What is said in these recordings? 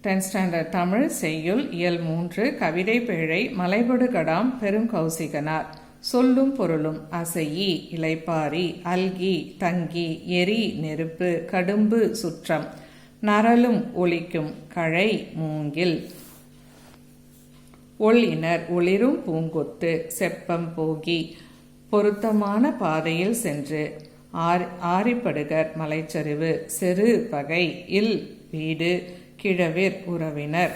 10th standard Tamil செய்யுள் இயல் 3 கவிதை பேழை மலைபடு கடாம் பெருங்கௌசிகனார். சொல்லும் பொருளும் அசையி இளைப்பாரி அல்கி தங்கி எரி நெருப்பு கடும்பு சுற்றம் நரலும் ஒலிக்கும் கழை மூங்கில் ஒள்ளினர் ஒளிரும் பூங்கொத்து செப்பம் போகி பொருத்தமான பாதையில் சென்று ஆரிப்படுகர் மலைச்சரிவு செரு பகை இல் வீடு கிழவிர் உறவினர்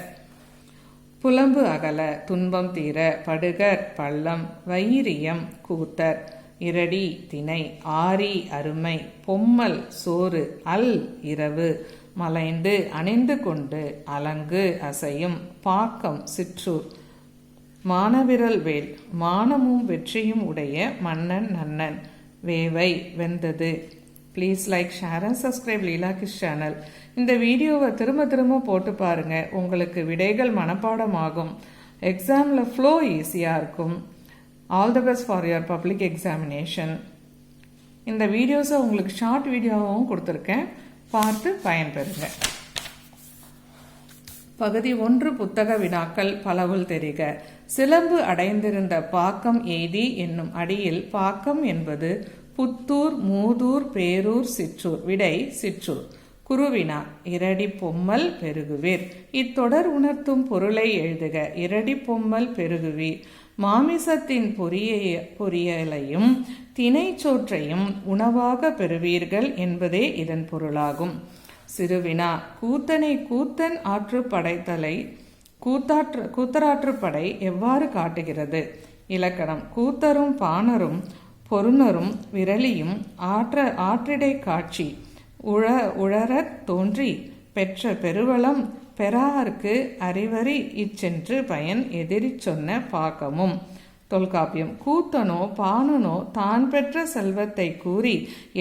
புலம்பு அகல துன்பம் தீர படுகர் பள்ளம் வைரியம் கூத்தர் இரடி திணை ஆரி அருமை பொம்மல் சோறு அல் இரவு மலைந்து அணிந்து கொண்டு அலங்கு அசையும் பாக்கம் சிற்றூர் மானவிரல் வேல் மானமும் வெற்றியும் உடைய மன்னன் நன்னன் வேவை வெந்தது. Please like share and subscribe Leelakish channel. இந்த வீடியோவை திரும்ப திரும்ப போட்டு பாருங்க, உங்களுக்கு விடைகள் மனப்பாடமாகும், எக்ஸாமில் ஃப்ளோ ஈஸியாக இருக்கும். All the best for your public examination. இந்த வீடியோஸை உங்களுக்கு ஷார்ட் வீடியோவும் கொடுத்துருக்கேன், பார்த்து பயன்பெறுங்க. பகுதி 1 புத்தக வினாக்கள் பலவுள் தெரிக. சிலம்பு அடைந்திருந்த பாக்கம் எய்தி என்னும் அடியில் பாக்கம் என்பது புத்தூர் மூதூர் பேரூர் சிற்றூர். விடை சிற்றூர். குருவினா இரடி பொம்மல் பெருகுவீர். இத்தொடர் உணர்த்தும் பொருளை எழுதுக. இரடி பொம்மல் பெருகுவீர் மாமிசத்தின் பொரியலையும் திணைச்சோற்றையும் உணவாக பெறுவீர்கள் என்பதே இதன் பொருளாகும். சிறுவினா கூத்தனை கூத்தன் ஆற்று படைத்தலை கூத்தராற்றுப்படை எவ்வாறு காட்டுகிறது? இலக்கணம் கூத்தரும் பாணரும் பொருணரும் விரலியும் ஆற்றிடை காட்சி உழறத் தோன்றி பெற்ற பெருவளம் பெறார்க்கு அறிவறி இச்சென்று பயன் எதிரி சொன்ன பாக்கமும். தொல்காப்பியம் கூத்தனோ பாணனோ தான் பெற்ற செல்வத்தை கூறி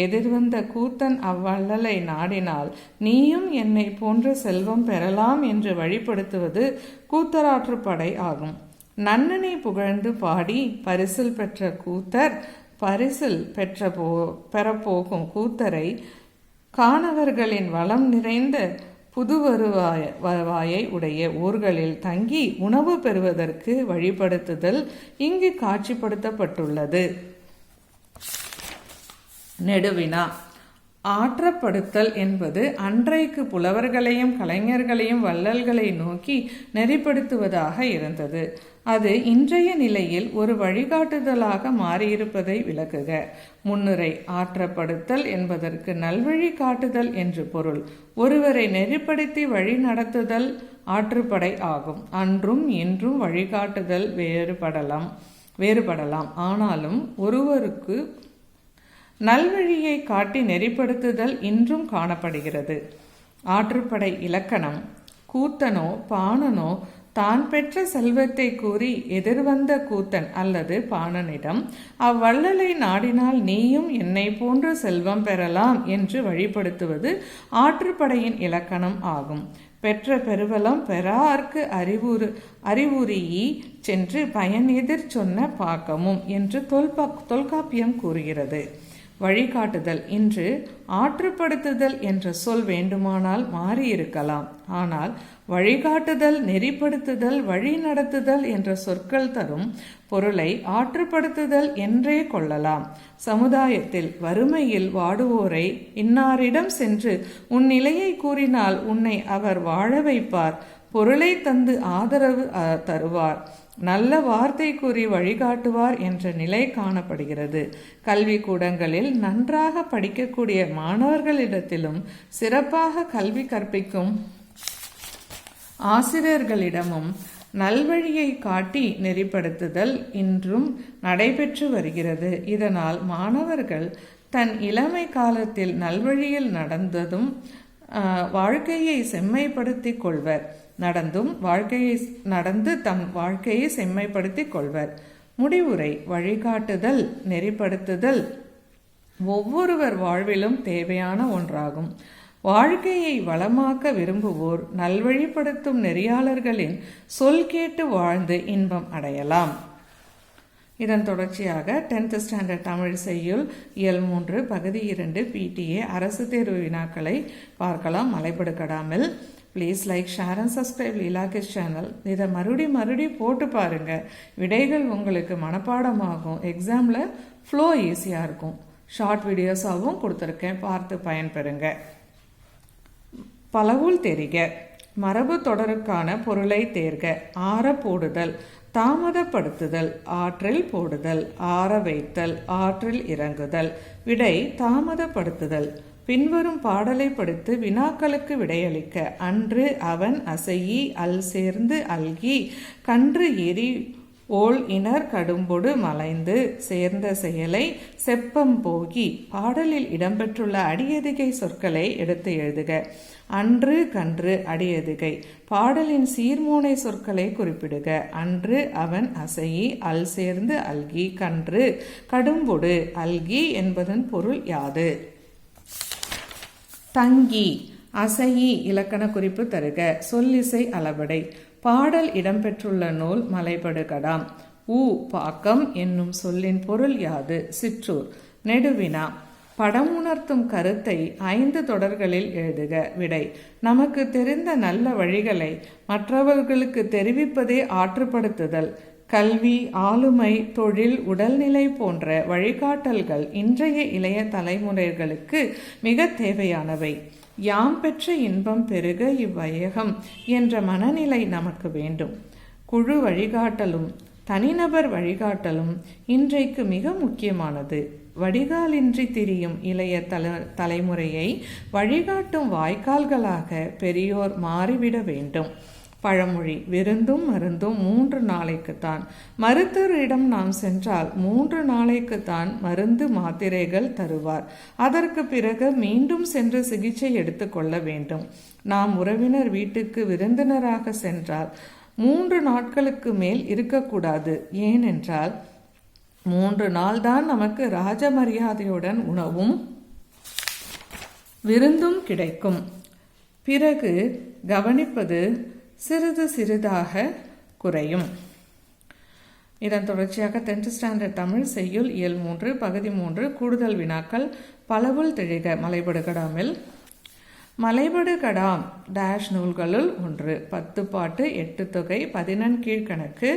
எதிர்வந்த கூத்தன் அவ்வள்ளலை நாடினால் நீயும் என்னை போன்ற செல்வம் பெறலாம் என்று வழிபடுத்துவது கூத்தராற்றுப்படை ஆகும். நன்னனை புகழ்ந்து பாடி பரிசில் பெற்ற கூத்தர் பரிசில் பெறப்போகும் கூத்தரை காணவர்களின் வளம் நிறைந்த புது வருவாயை உடைய ஊர்களில் தங்கி உணவு பெறுவதற்கு வழிபடுத்துதல் இங்கு காட்சிப்படுத்தப்பட்டுள்ளது. நெடுவினா ஆற்றப்படுத்தல் என்பது அன்றைக்கு புலவர்களையும் கலைஞர்களையும் வள்ளல்களை நோக்கி நெறிப்படுத்துவதாக இருந்தது. அது இன்றைய நிலையில் ஒரு வழிகாட்டுதலாக மாறியிருப்பதை விளக்குக. முன்னுரை ஆற்றப்படுத்தல் என்பதற்கு நல்வழி காட்டுதல் என்று பொருள். ஒருவரை நெறிப்படுத்தி வழி நடத்துதல் ஆற்றுப்படை ஆகும். அன்றும் இன்றும் வழிகாட்டுதல் வேறுபடலாம். ஆனாலும் ஒருவருக்கு நல்வழியை காட்டி நெறிப்படுத்துதல் இன்றும் காணப்படுகிறது. ஆற்றுப்படை இலக்கணம் கூத்தனோ பாணனோ தான் பெற்ற செல்வத்தை கூறி எதிர்வந்த கூத்தன் அல்லது பாணனிடம் அவ்வள்ளலை நாடினால் நீயும் என்னை போன்ற செல்வம் பெறலாம் என்று வழிபடுத்துவது ஆற்றுப்படையின் இலக்கணம் ஆகும். பெற்ற பெருவலம் பெறார்க்கு அறிவுரியி சென்று பயன் எதிர் சொன்ன பாக்கமும் என்று தொல்காப்பியம் கூறுகிறது. வழிகாட்டுதல் இன்று ஆற்றுப்படுத்துதல் என்ற சொல் வேண்டுமானால் மாறியிருக்கலாம். ஆனால் வழிகாட்டுதல் நெறிப்படுத்துதல் வழி நடத்துதல் என்ற சொற்கள் தரும் பொருளை ஆற்றுப்படுத்துதல் என்றே கொள்ளலாம். சமுதாயத்தில் வறுமையில் வாடுவோரை இன்னாரிடம் சென்று உன் நிலையை கூறினால் உன்னை அவர் வாழ வைப்பார், பொருளை தந்து ஆதரவு தருவார், நல்ல வார்த்தை கூறி வழிகாட்டுவார் என்ற நிலை காணப்படுகிறது. கல்வி கூடங்களில் நன்றாக படிக்கக்கூடிய மாணவர்களிடத்திலும் சிறப்பாக கல்வி கற்பிக்கும் ஆசிரியர்களிடமும் நல்வழியை காட்டி நெறிப்படுத்துதல் இன்றும் நடைபெற்று வருகிறது. இதனால் மாணவர்கள் தன் இளமை காலத்தில் நல்வழியில் வாழ்க்கையை செம்மைப்படுத்தி கொள்வர் நடந்து தம் வாழ்க்கையை செம்மைப்படுத்தி கொள்வர். முடிவுரை வழிகாட்டுதல் நெறிப்படுத்துதல் ஒவ்வொருவர் வாழ்விலும் தேவையான ஒன்றாகும். வாழ்க்கையை வளமாக்க விரும்புவோர் நல்வழிப்படுத்தும் நெறியாளர்களின் சொல் கேட்டு வாழ்ந்து இன்பம் அடையலாம். இதன் தொடர்ச்சியாக 10th ஸ்டாண்டர்ட் தமிழ் செய்யுள் இயல் 3 பகுதி 2 PTA அரசு தேர்வு வினாக்களை பார்க்கலாம். மலைபடு கடாமில் please like, share and subscribe Leelakish channel. இதை மறுபடியும் போட்டு பாருங்கள். விடைகள் உங்களுக்கு மனப்பாடமாகும். எக்ஸாமில் ஃப்ளோ ஈஸியாக இருக்கும். ஷார்ட் வீடியோஸாகவும் கொடுத்துருக்கேன், பார்த்து பயன்பெறுங்க. பலவுள் தெரிக. மரபு தொடருக்கான பொருளை தேர்க. ஆற போடுதல், தாமதப்படுத்துதல், ஆற்றில் போடுதல், ஆற வைத்தல், ஆற்றில் இறங்குதல். விடை தாமதப்படுத்துதல். பின்வரும் பாடலை படித்து வினாக்களுக்கு விடையளிக்க. அன்று அவன் அசையி அல் சேர்ந்து அல்கி கன்று எரி ஓள் இனர் கடும்பொடு மலைந்து சேர்ந்த செயலை செப்பம் போகி. பாடலில் இடம்பெற்றுள்ள அடியெதுகை சொற்களை எடுத்து எழுதுக. அன்று கன்று அடியெதுகை. பாடலின் சீர்மோனை சொற்களை குறிப்பிடுக. அன்று அவன் அசையி அல் சேர்ந்து அல்கி கன்று கடும்பொடு. அல்கி என்பதன் பொருள் யாது? தங்கி. அசையி இலக்கண குறிப்பு தருக. சொல்லிசை அளபடை. பாடல் இடம்பெற்றுள்ள நூல் மலைபடுகடாம். பாக்கம் என்னும் சொல்லின் பொருள் யாது? சிற்றூர். நெடுவினா. படம் உணர்த்தும் கருத்தை 5 தொடர்களில் எழுதுக. விடை நமக்கு தெரிந்த நல்ல வழிகளை மற்றவர்களுக்கு தெரிவிப்பதே ஆற்றுப்படுத்துதல். கல்வி, ஆளுமை, தொழில், உடல்நிலை போன்ற வழிகாட்டல்கள் இன்றைய இளைய தலைமுறைகளுக்கு மிக தேவையானவை. யாம் பெற்ற இன்பம் பெருக இவ்வையகம் என்ற மனநிலை நமக்கு வேண்டும். குழு வழிகாட்டலும் தனிநபர் வழிகாட்டலும் இன்றைக்கு மிக முக்கியமானது. வடிகாலின்றி திரியும் இளைய தலைமுறையை வழிகாட்டும் வாய்க்கால்களாக பெரியோர் மாறிவிட வேண்டும். பழமொழி. விருந்தும் மருந்தும் 3 நாளைக்குத்தான். மருத்துவரிடம் நாம் சென்றால் 3 நாளைக்குத்தான் மருந்து மாத்திரைகள் தருவார். அதற்கு பிறகு மீண்டும் சென்று சிகிச்சை எடுத்துக்கொள்ள வேண்டும். நாம் உறவினர் வீட்டுக்கு விருந்தினராக சென்றால் 3 நாட்களுக்கு மேல் இருக்கக்கூடாது. ஏனென்றால் 3 நாள் தான் நமக்கு ராஜ மரியாதையுடன் உணவும் விருந்தும் கிடைக்கும். பிறகு கவனிப்பது சிறிது சிறிதாக குறையும். இதன் தொடர்ச்சியாக 10th ஸ்டாண்டர்ட் தமிழ் செய்யுள் இயல் 3 பகுதி 3 கூடுதல் வினாக்கள். பலவுள் திழிக. மலைபடுகடாமில் மலைபடுகடாம் டேஷ் நூல்களுள் ஒன்று. 10 பாட்டு, 8 தொகை, 14 கீழ்கணக்கு,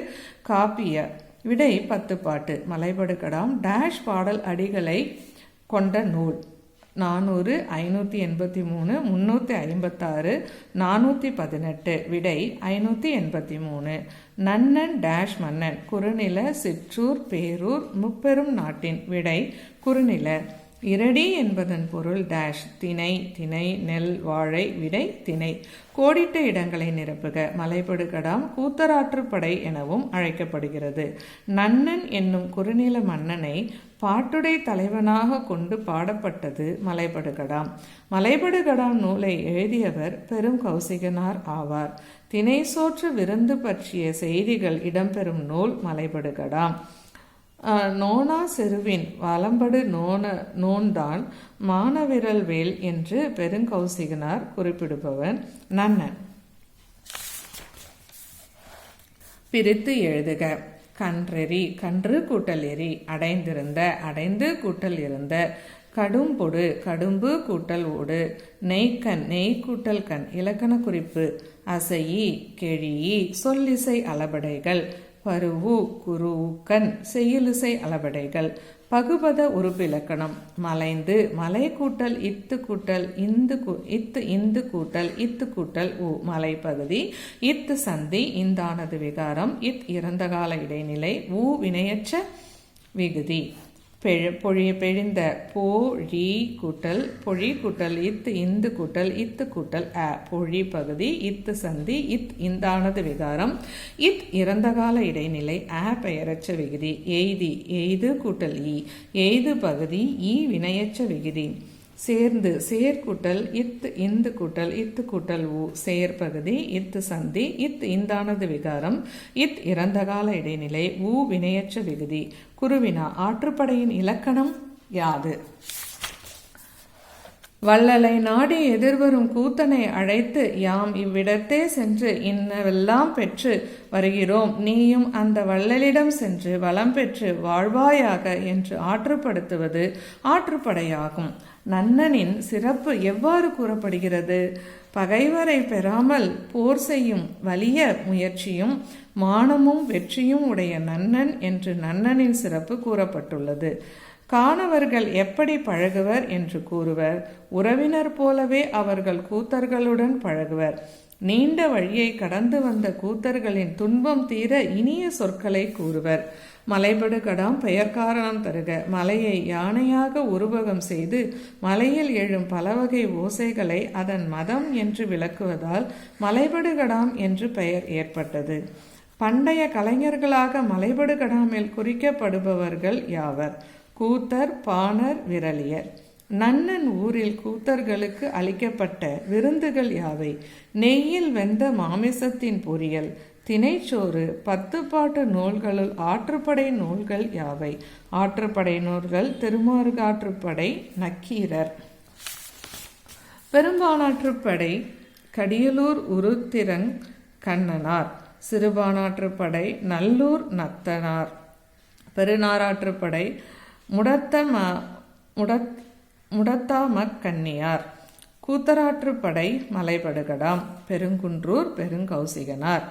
காப்பிய. விடை 10 பாட்டு. மலைபடுகடாம் டேஷ் பாடல் அடிகளை கொண்ட நூல். 400, 583, 356, 418. விடை 583. நன்னன் டேஷ் மன்னன். குறுநில, சிற்றூர், பேரூர், முப்பெரும் நாட்டின். விடை குறுநில. இரடி என்பதன் பொருள் டேஷ். திணை, திணை, நெல், வாழை. விடை திணை. கோடிட்ட இடங்களை நிரப்புக. மலைபடுகடாம் கூத்தராற்றுப்படை எனவும் அழைக்கப்படுகிறது. நன்னன் என்னும் குறுநில மன்னனை பாட்டுடை தலைவனாக கொண்டு பாடப்பட்டது மலைபடுகடாம். மலைபடுகடாம் நூலை எழுதியவர் பெரும் கௌசிகனார் ஆவார். திணை சோற்று விருந்து பற்றிய செய்திகள் இடம்பெறும் நூல் மலைபடுகடாம். நோனா செருவின் வலம்படு நோன்தான் மானவிரல் வேல் என்று பெருங்கௌசிகனார் குறிப்பிடுபவர் நன்னன். பிரித்து எழுதுக. கன்றெறி. கன்று கூட்டல் எரி. அடைந்திருந்த. அடைந்து கூட்டல் இருந்த. கடும்பொடு. கடும்பு கூட்டல் ஓடு. நெய்க்கண். நெய் கூட்டல் கண். இலக்கண குறிப்பு. அசையி கெழியி. சொல்லிசை அளபடைகள். பருவு குருவுக்கண். செய்யுளிசை அளபடைகள். பகுபத உறுப்பிலக்கணம். மலைந்து. மலை கூட்டல் இத்து கூட்டல் இந்து இந்து கூட்டல் இத்து கூட்டல் உ. மலைப்பகுதி. இத்து சந்தி. இந்தானது விகாரம். இறந்த கால இடைநிலை. உ வினையற்ற விகுதி. பெழிந்த. பொழி கூட்டல் பொழி கூட்டல் இந்து கூட்டல் இத்து கூட்டல் அ. பொழி பகுதி. இத்து சந்தி. இந்தானது விகாரம். இறந்த கால இடைநிலை. அ பெயரற்ற விகுதி. எய்தி. எய்து கூட்டல் இ. எய்து பகுதி. இ வினையற்ற விகுதி. சேர்ந்து. சேர்க்கூட்டல் இந்து கூட்டல் இத்து கூட்டல் உ. சேர்பகுதி. இத்து சந்தி. இந்தானது விகாரம். இறந்த கால இடைநிலை. உ வினையற்ற விகுதி. குருவினா. ஆற்றுப்படையின் இலக்கணம் யாது? வள்ளலை நாடி எதிர்வரும் கூத்தனை அழைத்து யாம் இவ்விடத்தே சென்று இன்னவெல்லாம் பெற்று வருகிறோம். நீயும் அந்த வள்ளலிடம் சென்று வளம் பெற்று வாழ்வாயாக என்று ஆற்றுப்படுத்துவது ஆற்றுப்படையாகும். நன்னனின் சிறப்பு எவ்வாறு கூறப்படுகிறது? பகைவரை பெறாமல் போர் செய்யும் வலிய முயற்சியும் மானமும் வெற்றியும் உடைய நன்னன் என்று நன்னனின் சிறப்பு கூறப்பட்டுள்ளது. காணவர்கள் எப்படி பழகுவர் என்று கூறுவர். உறவினர் போலவே அவர்கள் கூத்தர்களுடன் பழகுவர். நீண்ட வழியை கடந்து வந்த கூத்தர்களின் துன்பம் தீர இனிய சொற்களை கூறுவர். மலைபடு கடாம் பெயர் காரணம் தருக. மலையை யானையாக உருவகம் செய்து மலையில் எழும் பலவகை ஓசைகளை அதன் மதம் என்று விளக்குவதால் மலைபடு கடாம் என்று பெயர் ஏற்பட்டது. பண்டைய கலைஞர்களாக மலைபடு கடாமில் குறிக்கப்படுபவர்கள் யாவர்? கூத்தர், பாணர், விரலியர். நன்னன் ஊரில் கூத்தர்களுக்கு அளிக்கப்பட்ட விருந்துகள் யாவை? நெய்யில் வெந்த மாமிசத்தின் பொரியல், தினைச்சோறு. 10 பாட்டு நூல்களுள் ஆற்றுப்படை நூல்கள் யாவை? ஆற்றுப்படை நூல்கள் திருமார்காற்றுப்படை, நக்கீரர். பெரும்பானாற்றுப்படை கடியலூர் உருத்திரன் கண்ணனார். சிறுபானாற்றுப்படை நல்லூர் நத்தனார். பெருநாராற்றுப்படை முடத்தாமக்கன்னியார். கூத்தராற்றுப்படை மலைபடுகடாம். பெருங்குன்றூர் பெருங்கௌசிகனார்.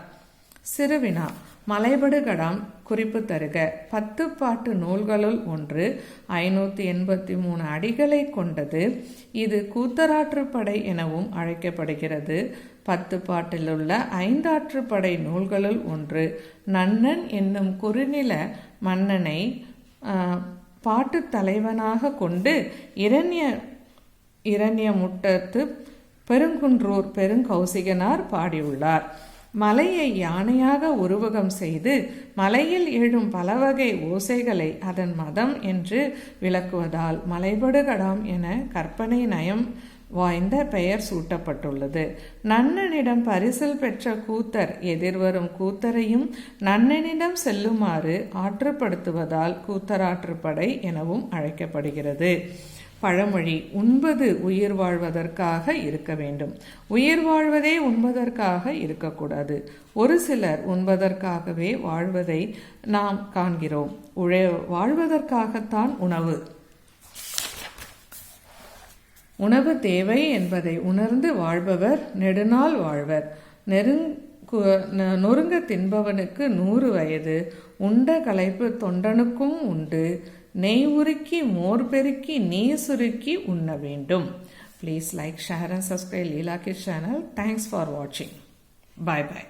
சிறுவினா. மலைபடுகடாம் குறிப்பு தருக. 10 பாட்டு நூல்களுள் ஒன்று 583 அடிகளை கொண்டது. இது கூத்தராற்றுப்படை எனவும் அழைக்கப்படுகிறது. 10 பாட்டிலுள்ள 5 ஆற்றுப்படை நூல்களுள் ஒன்று. நன்னன் என்னும் குறுநில மன்னனை பாட்டு தலைவனாக கொண்டு இரண்யமுட்டத்து பெருங்குன்றூர் பெருங்கௌசிகனார் பாடியுள்ளார். மலையை யானையாக உருவகம் செய்து மலையில் எழும் பலவகை ஓசைகளை அதன் மதம் என்று விளக்குவதால் மலைபடுகடாம் என கற்பனை நயம் வாய்ந்த பெயர் சூட்டப்பட்டுள்ளது. நன்னனிடம் பரிசில் பெற்ற கூத்தர் எதிர்வரும் கூத்தரையும் நன்னனிடம் செல்லுமாறு ஆற்றுப்படுத்துவதால் கூத்தராற்றுப்படை எனவும் அழைக்கப்படுகிறது. பழமொழி. உண்பது உயிர் வாழ்வதற்காக இருக்க வேண்டும், உயிர் வாழ்வதே உண்பதற்காக இருக்கக்கூடாது. ஒரு சிலர் உண்பதற்காகவே வாழ்வதை நாம் காண்கிறோம். வாழ்வதற்காகத்தான் உணவு தேவை என்பதை உணர்ந்து வாழ்பவர் நெடுநாள் வாழ்வர். நொறுங்க தின்பவனுக்கு 100 வயது. உண்ட களைப்பு தொண்டனுக்கும் உண்டு. நெய் உருக்கி மோர் பெருக்கி நீர் சுருக்கி உண்ண வேண்டும். Please like, share and subscribe Leela Kids channel. Thanks for watching. Bye bye.